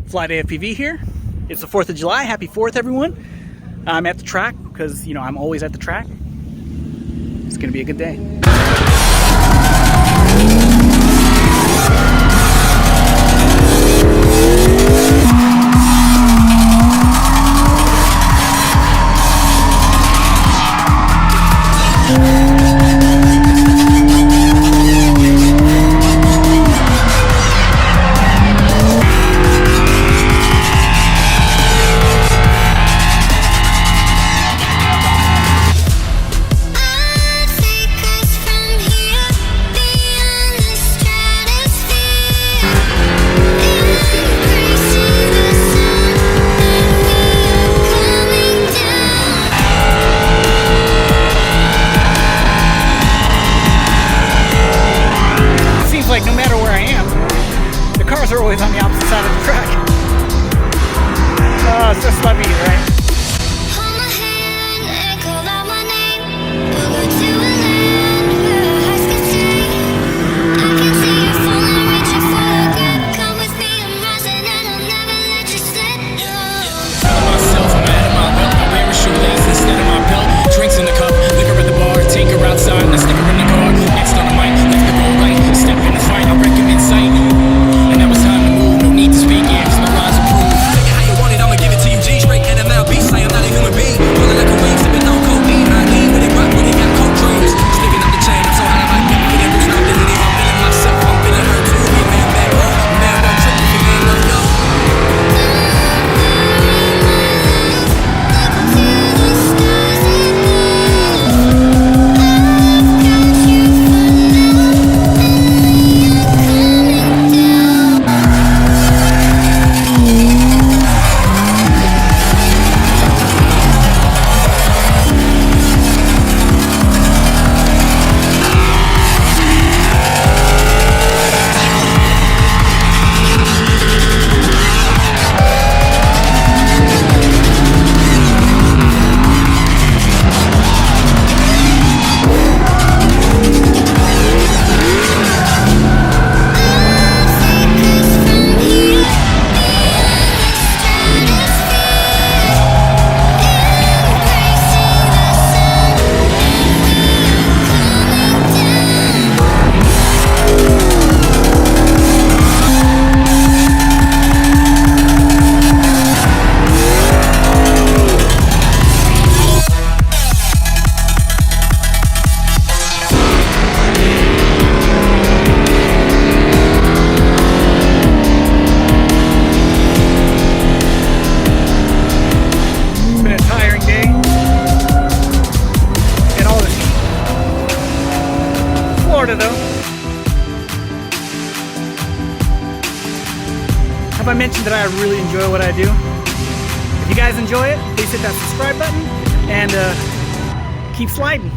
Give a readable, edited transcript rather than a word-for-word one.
Flyday FPV here. It's the 4th of July. Happy 4th, everyone. I'm at the track because, I'm always at the track. It's going to be a good day. Like no matter where I am, the cars are always on the opposite side of the track. Oh, it's just like me, right? Hold my hand and call out my name. We'll go to a land where our hearts can sing. I can see you falling, reaching for a grip. Come with me, I'm rising and I'll never let you slip. Proud of myself, I'm mad at my belt. I wear a shoelace instead of my belt. Drinks in the cup, liquor at the bar. Take her outside and I stick her in the car. Next on the mic, left the road light. Step in the fight, I recommend sight. And now it's time to move, no need to speak, yeah, cause my rhymes approved. Take it how you want it, I'ma give it to you G. Straight and I'm beast, I am not a human being. Rolling like a wave, sipping on codeine. I need with it, rock with it, got cold dreams. Sticking up the chain, I'm so high, I might get it. There's nothing in it, I'm feeling myself, I'm feeling her too. Be a man back home, man don't trip if your man don't know. Though. Have I mentioned that I really enjoy what I do? If you guys enjoy it, please hit that subscribe button and keep sliding.